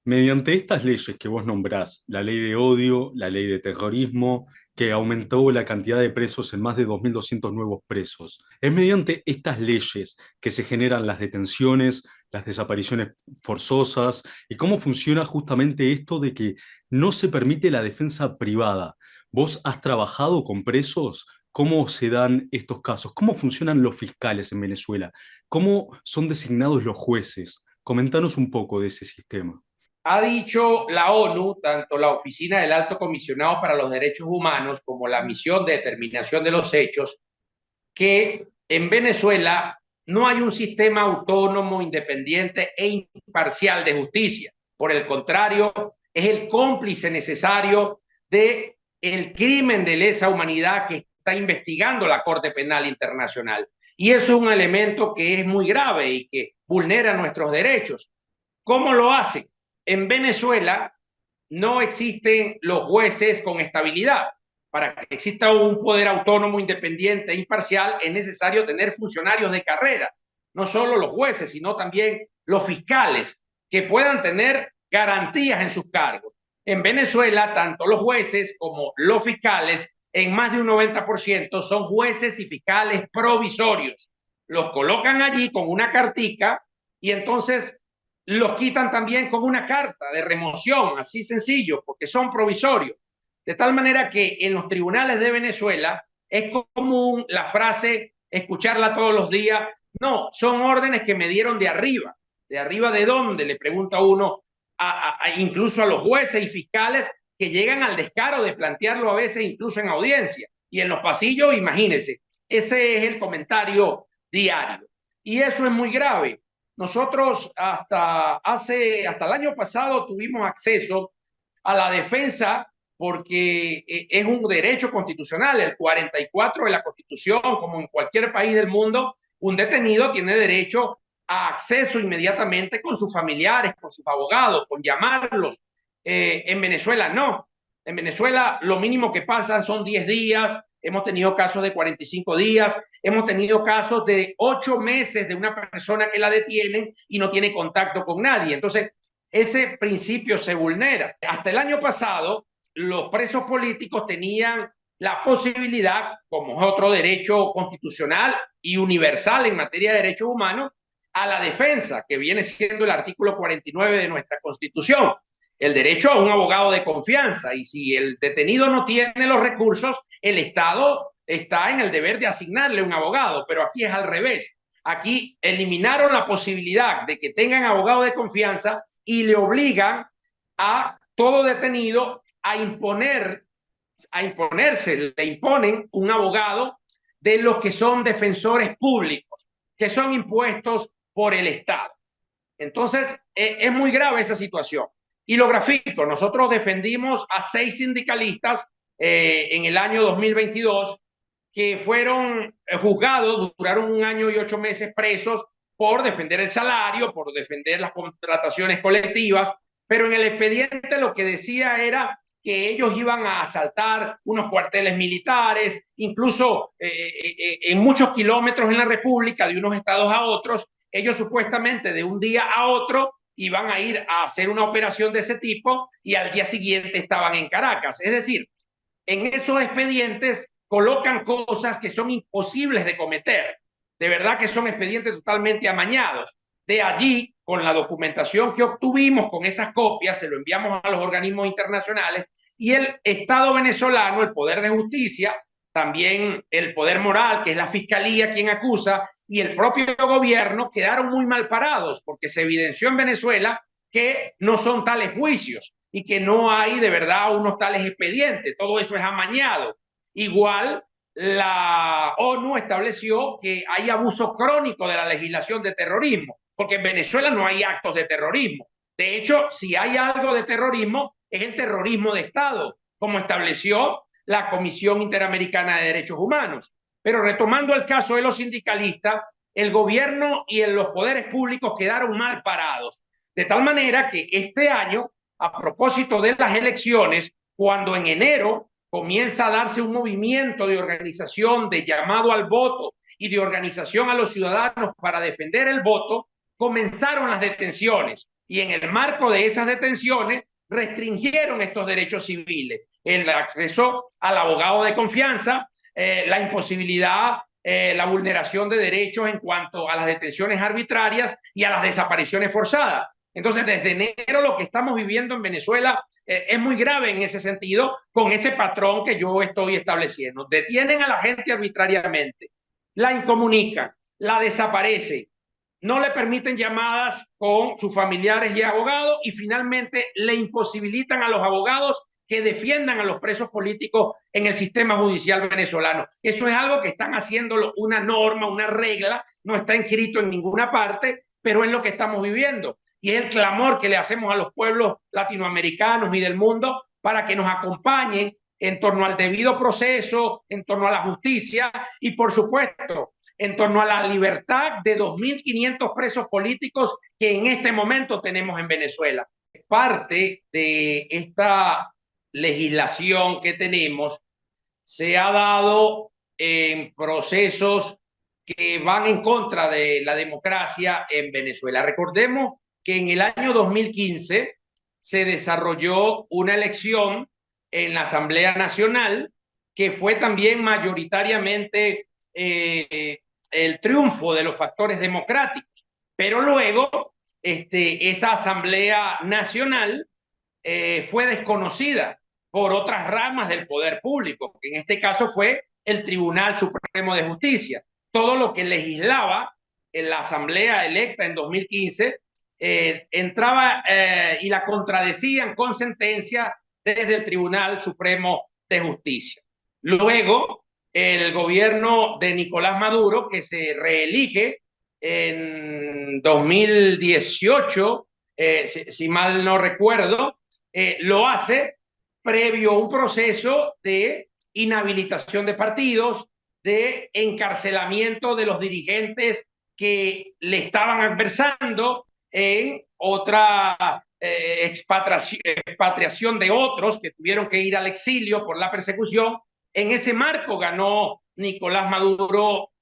Mediante estas leyes que vos nombrás, la ley de odio, la ley de terrorismo, que aumentó la cantidad de presos en más de 2.200 nuevos presos, es mediante estas leyes que se generan las detenciones, las desapariciones forzosas y cómo funciona justamente esto de que no se permite la defensa privada. ¿Vos has trabajado con presos? ¿Cómo se dan estos casos? ¿Cómo funcionan los fiscales en Venezuela? ¿Cómo son designados los jueces? Comentanos un poco de ese sistema. Ha dicho la ONU, tanto la Oficina del Alto Comisionado para los Derechos Humanos como la Misión de Determinación de los Hechos, que en Venezuela no hay un sistema autónomo, independiente e imparcial de justicia. Por el contrario, es el cómplice necesario de el crimen de lesa humanidad que está investigando la Corte Penal Internacional. Y eso es un elemento que es muy grave y que vulnera nuestros derechos. ¿Cómo lo hacen? En Venezuela no existen los jueces con estabilidad. Para que exista un poder autónomo, independiente e imparcial, es necesario tener funcionarios de carrera, no solo los jueces, sino también los fiscales, que puedan tener garantías en sus cargos. En Venezuela, tanto los jueces como los fiscales, en más de un 90%, son jueces y fiscales provisorios. Los colocan allí con una cartica y entonces los quitan también con una carta de remoción, así sencillo, porque son provisorios. De tal manera que en los tribunales de Venezuela es común la frase, escucharla todos los días, no, son órdenes que me dieron de arriba. ¿De arriba de dónde? Le pregunta uno incluso a los jueces y fiscales que llegan al descaro de plantearlo a veces incluso en audiencia. Y en los pasillos, imagínense, ese es el comentario diario. Y eso es muy grave. Nosotros hasta el año pasado tuvimos acceso a la defensa porque es un derecho constitucional, el 44 de la Constitución, como en cualquier país del mundo, un detenido tiene derecho a acceso inmediatamente con sus familiares, con sus abogados, con llamarlos. En Venezuela no. En Venezuela lo mínimo que pasa son 10 días, hemos tenido casos de 45 días, hemos tenido casos de 8 meses de una persona que la detienen y no tiene contacto con nadie. Entonces, ese principio se vulnera. Hasta el año pasado, los presos políticos tenían la posibilidad, como es otro derecho constitucional y universal en materia de derechos humanos, a la defensa, que viene siendo el artículo 49 de nuestra Constitución, el derecho a un abogado de confianza. Y si el detenido no tiene los recursos, el Estado está en el deber de asignarle un abogado, pero aquí es al revés. Aquí eliminaron la posibilidad de que tengan abogado de confianza y le obligan a todo detenido a imponerse, le imponen un abogado de los que son defensores públicos, que son impuestos por el Estado. Entonces, es muy grave esa situación. Y lo grafico, nosotros defendimos a 6 sindicalistas en el año 2022 que fueron juzgados, duraron 1 año y 8 meses presos por defender el salario, por defender las contrataciones colectivas, pero en el expediente lo que decía era que ellos iban a asaltar unos cuarteles militares, incluso en muchos kilómetros en la República, de unos estados a otros, ellos supuestamente de un día a otro iban a ir a hacer una operación de ese tipo y al día siguiente estaban en Caracas. Es decir, en esos expedientes colocan cosas que son imposibles de cometer. De verdad que son expedientes totalmente amañados. De allí, con la documentación que obtuvimos con esas copias, se lo enviamos a los organismos internacionales y el Estado venezolano, el Poder de Justicia, también el Poder Moral, que es la Fiscalía quien acusa, y el propio gobierno quedaron muy mal parados porque se evidenció en Venezuela que no son tales juicios y que no hay de verdad unos tales expedientes. Todo eso es amañado. Igual la ONU estableció que hay abuso crónico de la legislación de terrorismo, porque en Venezuela no hay actos de terrorismo. De hecho, si hay algo de terrorismo, es el terrorismo de Estado, como estableció la Comisión Interamericana de Derechos Humanos. Pero retomando el caso de los sindicalistas, el gobierno y los poderes públicos quedaron mal parados. De tal manera que este año, a propósito de las elecciones, cuando en enero comienza a darse un movimiento de organización, de llamado al voto y de organización a los ciudadanos para defender el voto, comenzaron las detenciones y en el marco de esas detenciones restringieron estos derechos civiles, el acceso al abogado de confianza, la imposibilidad, la vulneración de derechos en cuanto a las detenciones arbitrarias y a las desapariciones forzadas. Entonces, desde enero lo que estamos viviendo en Venezuela es muy grave en ese sentido, con ese patrón que yo estoy estableciendo. Detienen a la gente arbitrariamente, la incomunican, la desaparecen, no le permiten llamadas con sus familiares y abogados y finalmente le imposibilitan a los abogados que defiendan a los presos políticos en el sistema judicial venezolano. Eso es algo que están haciendo una norma, una regla, no está inscrito en ninguna parte, pero es lo que estamos viviendo. Y es el clamor que le hacemos a los pueblos latinoamericanos y del mundo para que nos acompañen en torno al debido proceso, en torno a la justicia y, por supuesto, en torno a la libertad de 2.500 presos políticos que en este momento tenemos en Venezuela. Parte de esta legislación que tenemos se ha dado en procesos que van en contra de la democracia en Venezuela. Recordemos que en el año 2015 se desarrolló una elección en la Asamblea Nacional que fue también mayoritariamente el triunfo de los factores democráticos, pero luego esa Asamblea Nacional fue desconocida por otras ramas del poder público, que en este caso fue el Tribunal Supremo de Justicia. Todo lo que legislaba en la Asamblea electa en 2015 entraba y la contradecían con sentencia desde el Tribunal Supremo de Justicia. Luego, el gobierno de Nicolás Maduro, que se reelige en 2018, si mal no recuerdo, lo hace previo a un proceso de inhabilitación de partidos, de encarcelamiento de los dirigentes que le estaban adversando, en otra expatriación de otros que tuvieron que ir al exilio por la persecución. En ese marco ganó Nicolás Maduro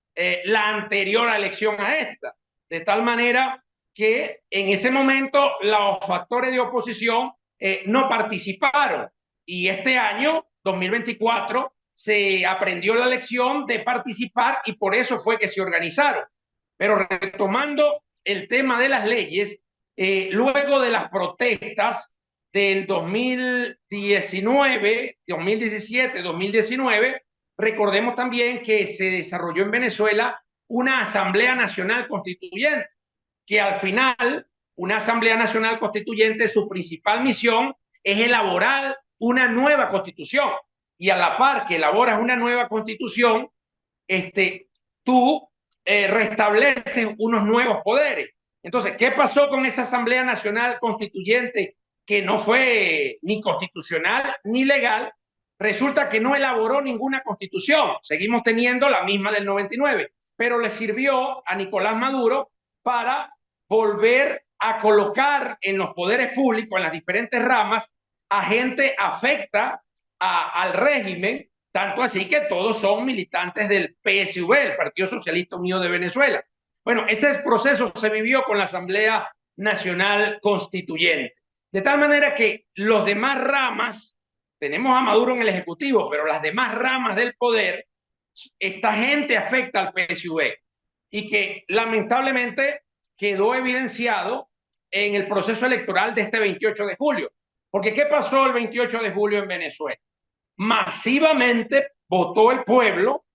la anterior elección a esta, de tal manera que en ese momento los factores de oposición no participaron y este año 2024 se aprendió la lección de participar y por eso fue que se organizaron. Pero retomando el tema de las leyes, luego de las protestas del 2019, 2017, 2019, recordemos también que se desarrolló en Venezuela una Asamblea Nacional Constituyente, que al final, una Asamblea Nacional Constituyente, su principal misión es elaborar una nueva constitución. Y a la par que elaboras una nueva constitución, tú restableces unos nuevos poderes. Entonces, ¿qué pasó con esa Asamblea Nacional Constituyente que no fue ni constitucional ni legal? Resulta que no elaboró ninguna constitución. Seguimos teniendo la misma del 99, pero le sirvió a Nicolás Maduro para volver a colocar en los poderes públicos, en las diferentes ramas, a gente afecta al régimen, tanto así que todos son militantes del PSV, el Partido Socialista Unido de Venezuela. Bueno, ese proceso se vivió con la Asamblea Nacional Constituyente. De tal manera que los demás ramas, tenemos a Maduro en el Ejecutivo, pero las demás ramas del poder, esta gente afecta al PSV y que lamentablemente quedó evidenciado en el proceso electoral de este 28 de julio. Porque ¿qué pasó el 28 de julio en Venezuela? Masivamente votó el pueblo.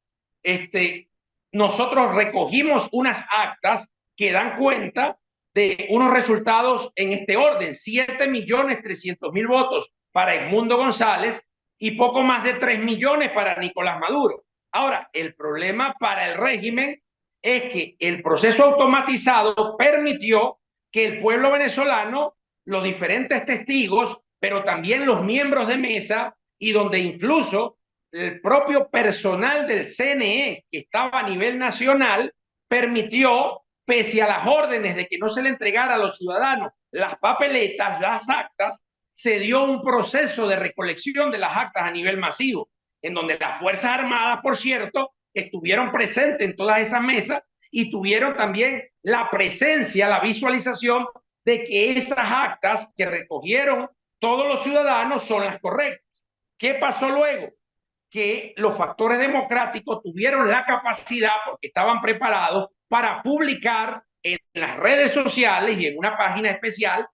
Nosotros recogimos unas actas que dan cuenta de unos resultados en este orden: 7.300.000 votos para Edmundo González y poco más de 3 millones para Nicolás Maduro. Ahora, el problema para el régimen es que el proceso automatizado permitió que el pueblo venezolano, los diferentes testigos, pero también los miembros de mesa, y donde incluso el propio personal del CNE, que estaba a nivel nacional, permitió, pese a las órdenes de que no se le entregara a los ciudadanos las papeletas, las actas, se dio un proceso de recolección de las actas a nivel masivo, en donde las Fuerzas Armadas, por cierto, estuvieron presentes en todas esas mesas y tuvieron también la presencia, la visualización de que esas actas que recogieron todos los ciudadanos son las correctas. ¿Qué pasó luego? Que los factores democráticos tuvieron la capacidad, porque estaban preparados, para publicar en las redes sociales y en una página especial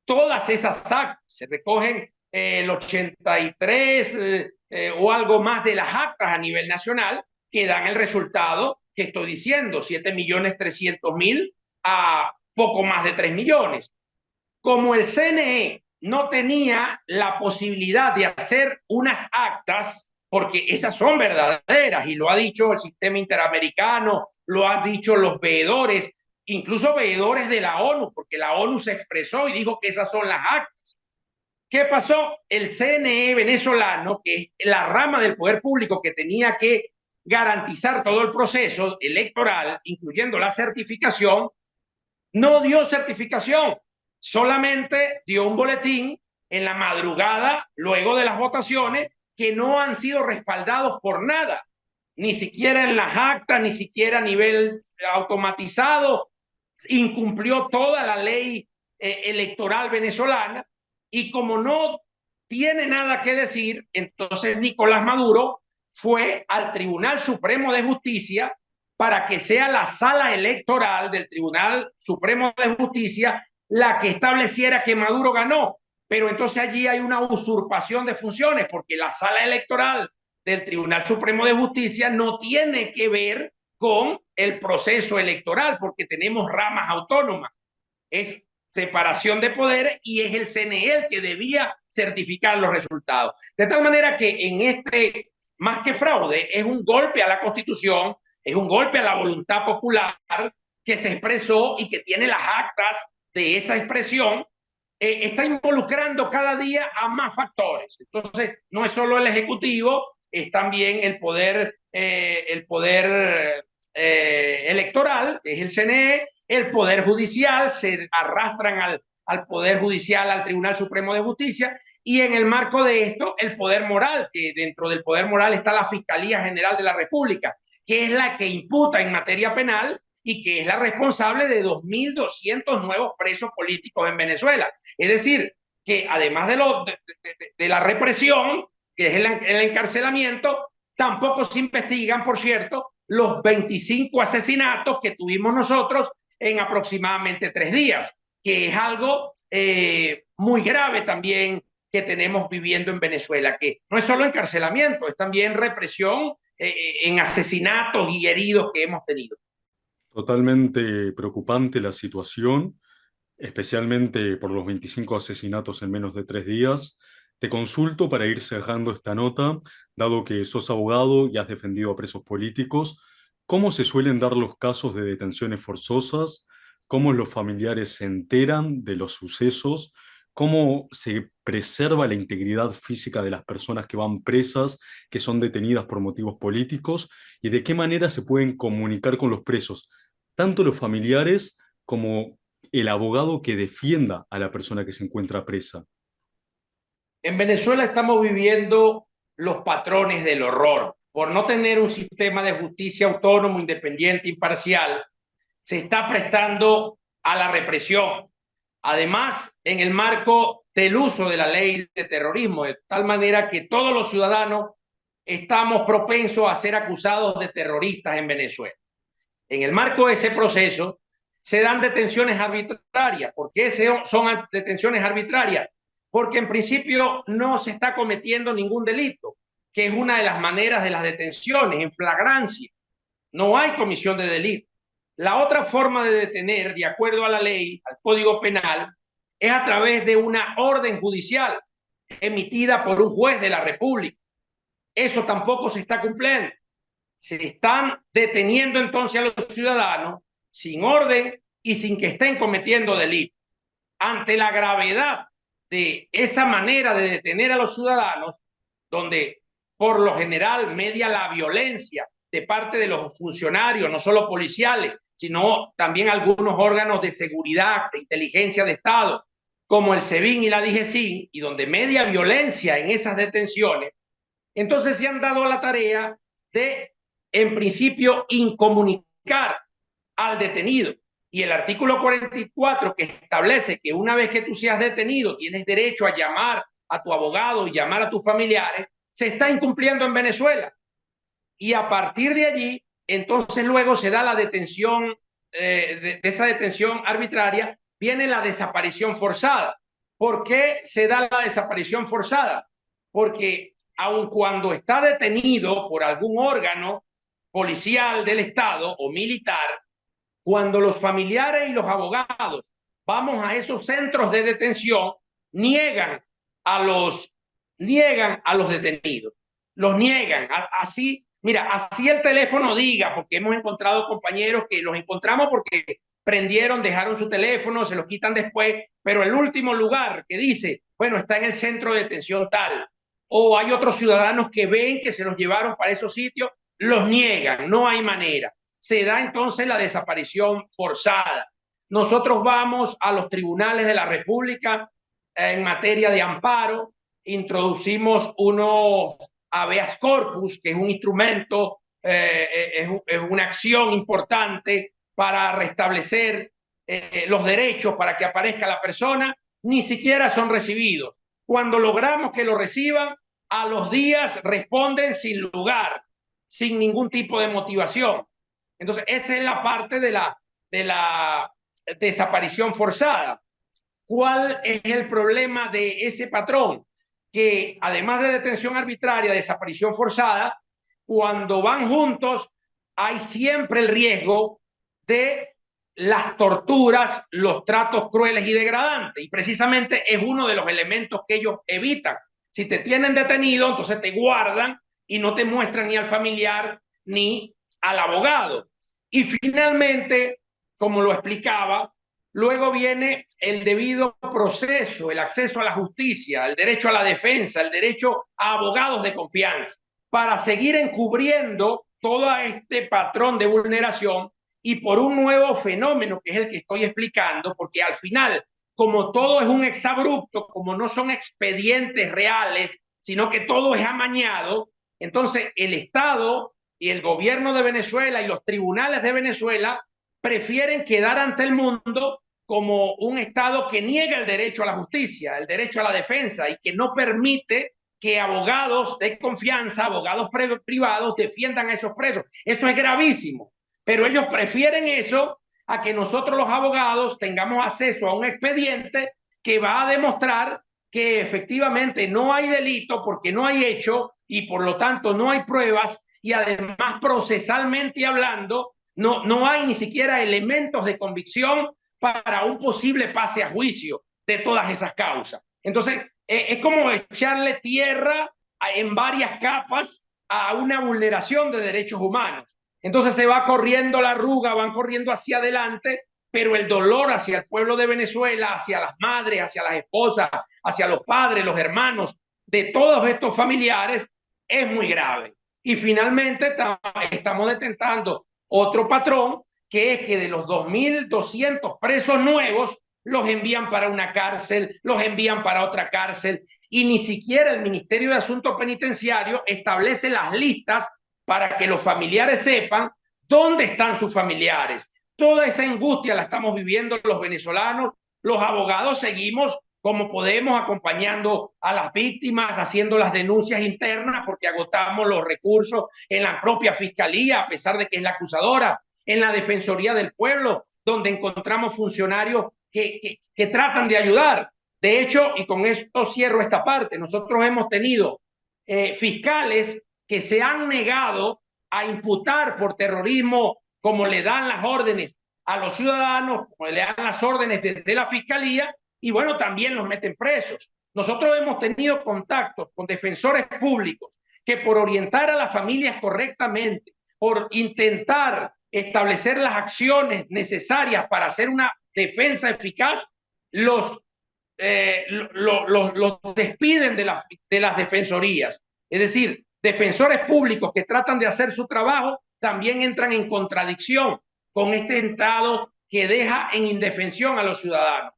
todas esas actas. Se recogen el 83 o algo más de las actas a nivel nacional que dan el resultado que estoy diciendo, 7.300.000 a poco más de 3 millones. Como el CNE no tenía la posibilidad de hacer unas actas, porque esas son verdaderas, y lo ha dicho el sistema interamericano, lo han dicho los veedores, incluso veedores de la ONU, porque la ONU se expresó y dijo que esas son las actas. ¿Qué pasó? El CNE venezolano, que es la rama del poder público que tenía que garantizar todo el proceso electoral, incluyendo la certificación, no dio certificación, solamente dio un boletín en la madrugada, luego de las votaciones, que no han sido respaldados por nada, ni siquiera en las actas, ni siquiera a nivel automatizado. Incumplió toda la ley electoral venezolana, y como no tiene nada que decir, entonces Nicolás Maduro fue al Tribunal Supremo de Justicia para que sea la sala electoral del Tribunal Supremo de Justicia la que estableciera que Maduro ganó. Pero entonces allí hay una usurpación de funciones, porque la sala electoral del Tribunal Supremo de Justicia no tiene que ver con el proceso electoral, porque tenemos ramas autónomas. Es separación de poderes y es el CNE el que debía certificar los resultados. De tal manera que en este, más que fraude, es un golpe a la Constitución, es un golpe a la voluntad popular que se expresó y que tiene las actas de esa expresión. Está involucrando cada día a más factores. Entonces, no es solo el Ejecutivo, es también el poder electoral, que es el CNE, el Poder Judicial, se arrastran al Poder Judicial, al Tribunal Supremo de Justicia, y en el marco de esto, el Poder Moral, que dentro del Poder Moral está la Fiscalía General de la República, que es la que imputa en materia penal y que es la responsable de 2.200 nuevos presos políticos en Venezuela. Es decir, que además de la represión, que es el encarcelamiento, tampoco se investigan, por cierto, los 25 asesinatos que tuvimos nosotros en aproximadamente 3 días, que es algo muy grave también que tenemos viviendo en Venezuela, que no es solo encarcelamiento, es también represión en asesinatos y heridos que hemos tenido. Totalmente preocupante la situación, especialmente por los 25 asesinatos en menos de 3 días. Te consulto para ir cerrando esta nota, dado que sos abogado y has defendido a presos políticos, ¿cómo se suelen dar los casos de detenciones forzosas? ¿Cómo los familiares se enteran de los sucesos? ¿Cómo se preserva la integridad física de las personas que van presas, que son detenidas por motivos políticos? ¿Y de qué manera se pueden comunicar con los presos, tanto los familiares como el abogado que defienda a la persona que se encuentra presa? En Venezuela estamos viviendo los patrones del horror. Por no tener un sistema de justicia autónomo, independiente, imparcial, se está prestando a la represión. Además, en el marco del uso de la ley de terrorismo, de tal manera que todos los ciudadanos estamos propensos a ser acusados de terroristas en Venezuela. En el marco de ese proceso se dan detenciones arbitrarias. ¿Por qué son detenciones arbitrarias? Porque en principio no se está cometiendo ningún delito, que es una de las maneras de las detenciones, en flagrancia. No hay comisión de delito. La otra forma de detener, de acuerdo a la ley, al Código Penal, es a través de una orden judicial emitida por un juez de la República. Eso tampoco se está cumpliendo. Se están deteniendo entonces a los ciudadanos sin orden y sin que estén cometiendo delitos. Ante la gravedad de esa manera de detener a los ciudadanos, donde por lo general media la violencia de parte de los funcionarios, no solo policiales, sino también algunos órganos de seguridad, de inteligencia de Estado, como el SEBIN y la DIGESIN, y donde media violencia en esas detenciones, entonces se han dado la tarea de, en principio, incomunicar al detenido. Y el artículo 44, que establece que una vez que tú seas detenido, tienes derecho a llamar a tu abogado y llamar a tus familiares, se está incumpliendo en Venezuela. Y a partir de allí, entonces luego se da la detención, de esa detención arbitraria, viene la desaparición forzada. ¿Por qué se da la desaparición forzada? Porque aun cuando está detenido por algún órgano policial del Estado o militar, cuando los familiares y los abogados vamos a esos centros de detención, niegan a los, niegan a los detenidos, los niegan. Así, mira, así el teléfono diga, porque hemos encontrado compañeros que los encontramos porque prendieron, dejaron su teléfono, se los quitan después, pero el último lugar que dice, bueno, está en el centro de detención tal, o hay otros ciudadanos que ven que se los llevaron para esos sitios, los niegan, no hay manera. Se da entonces la desaparición forzada. Nosotros vamos a los tribunales de la República en materia de amparo, introducimos unos habeas corpus, que es un instrumento, es una acción importante para restablecer los derechos, para que aparezca la persona, ni siquiera son recibidos. Cuando logramos que lo reciban, a los días responden sin lugar, sin ningún tipo de motivación. Entonces, esa es la parte de la desaparición forzada. ¿Cuál es el problema de ese patrón? Que además de detención arbitraria, desaparición forzada, cuando van juntos hay siempre el riesgo de las torturas, los tratos crueles y degradantes. Y precisamente es uno de los elementos que ellos evitan. Si te tienen detenido, entonces te guardan y no te muestran ni al familiar ni al abogado. Y finalmente, como lo explicaba, luego viene el debido proceso, el acceso a la justicia, el derecho a la defensa, el derecho a abogados de confianza, para seguir encubriendo todo este patrón de vulneración y por un nuevo fenómeno que es el que estoy explicando, porque al final, como todo es un exabrupto, como no son expedientes reales, sino que todo es amañado, entonces el Estado y el gobierno de Venezuela y los tribunales de Venezuela prefieren quedar ante el mundo como un Estado que niega el derecho a la justicia, el derecho a la defensa y que no permite que abogados de confianza, abogados privados defiendan a esos presos. Eso es gravísimo, pero ellos prefieren eso a que nosotros los abogados tengamos acceso a un expediente que va a demostrar que efectivamente no hay delito porque no hay hecho y por lo tanto no hay pruebas y además procesalmente hablando no hay ni siquiera elementos de convicción para un posible pase a juicio de todas esas causas. Entonces, es como echarle tierra en varias capas a una vulneración de derechos humanos. Entonces se va corriendo la arruga, van corriendo hacia adelante, pero el dolor hacia el pueblo de Venezuela, hacia las madres, hacia las esposas, hacia los padres, los hermanos de todos estos familiares es muy grave. Y finalmente estamos detectando otro patrón, que es que de los 2.200 presos nuevos, los envían para una cárcel, los envían para otra cárcel, y ni siquiera el Ministerio de Asuntos Penitenciarios establece las listas para que los familiares sepan dónde están sus familiares. Toda esa angustia la estamos viviendo los venezolanos, los abogados seguimos como podemos acompañando a las víctimas, haciendo las denuncias internas porque agotamos los recursos en la propia fiscalía, a pesar de que es la acusadora, en la Defensoría del Pueblo, donde encontramos funcionarios que tratan de ayudar. De hecho, y con esto cierro esta parte, nosotros hemos tenido fiscales que se han negado a imputar por terrorismo, como le dan las órdenes a los ciudadanos, como le dan las órdenes desde la fiscalía, y bueno, también los meten presos. Nosotros hemos tenido contactos con defensores públicos que por orientar a las familias correctamente, por intentar establecer las acciones necesarias para hacer una defensa eficaz, los despiden de las defensorías. Es decir, defensores públicos que tratan de hacer su trabajo también entran en contradicción con este Estado que deja en indefensión a los ciudadanos.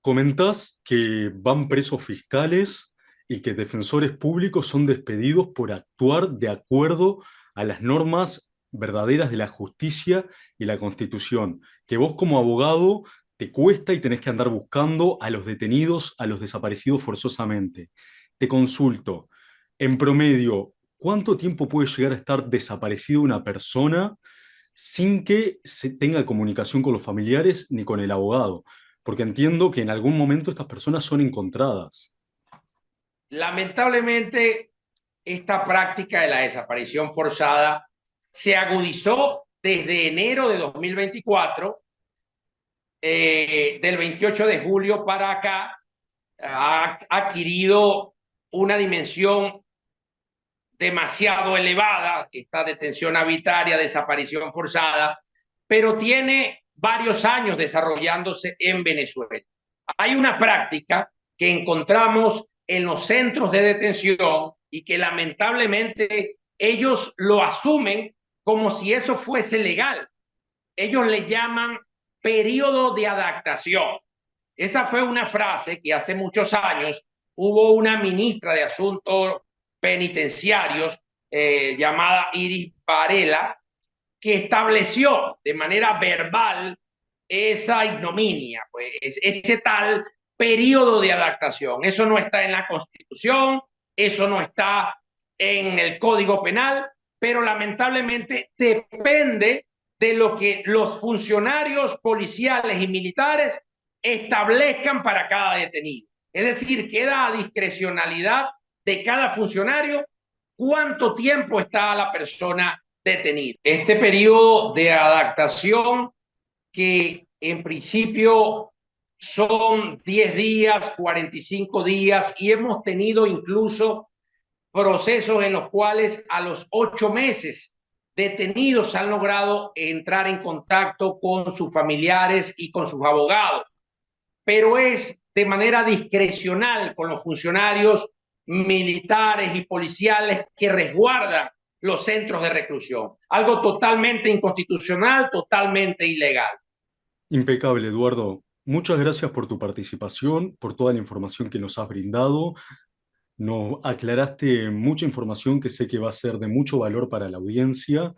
Comentás que van presos fiscales y que defensores públicos son despedidos por actuar de acuerdo a las normas verdaderas de la justicia y la Constitución, que vos como abogado te cuesta y tenés que andar buscando a los detenidos, a los desaparecidos forzosamente. Te consulto, en promedio, ¿cuánto tiempo puede llegar a estar desaparecido una persona sin que se tenga comunicación con los familiares ni con el abogado? Porque entiendo que en algún momento estas personas son encontradas. Lamentablemente, esta práctica de la desaparición forzada se agudizó desde enero de 2024, del 28 de julio para acá, ha adquirido una dimensión demasiado elevada, esta detención arbitraria, desaparición forzada, pero tiene varios años desarrollándose en Venezuela. Hay una práctica que encontramos en los centros de detención y que lamentablemente ellos lo asumen como si eso fuese legal. Ellos le llaman periodo de adaptación. Esa fue una frase que hace muchos años hubo una ministra de Asuntos Penitenciarios llamada Iris Varela, que estableció de manera verbal esa ignominia, pues ese tal periodo de adaptación. Eso no está en la Constitución, eso no está en el Código Penal, pero lamentablemente depende de lo que los funcionarios policiales y militares establezcan para cada detenido. Es decir, queda a discrecionalidad de cada funcionario cuánto tiempo está la persona detenida. Este periodo de adaptación, que en principio son 10 días, 45 días, y hemos tenido incluso procesos en los cuales a los 8 meses detenidos han logrado entrar en contacto con sus familiares y con sus abogados, pero es de manera discrecional con los funcionarios militares y policiales que resguardan los centros de reclusión. Algo totalmente inconstitucional, totalmente ilegal. Impecable, Eduardo. Muchas gracias por tu participación, por toda la información que nos has brindado. Nos aclaraste mucha información que sé que va a ser de mucho valor para la audiencia.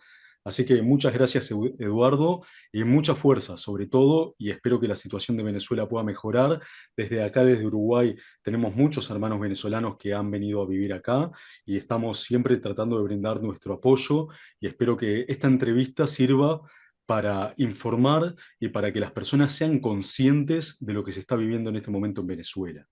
Así que muchas gracias, Eduardo, y mucha fuerza, sobre todo, y espero que la situación de Venezuela pueda mejorar. Desde acá, desde Uruguay, tenemos muchos hermanos venezolanos que han venido a vivir acá y estamos siempre tratando de brindar nuestro apoyo y espero que esta entrevista sirva para informar y para que las personas sean conscientes de lo que se está viviendo en este momento en Venezuela.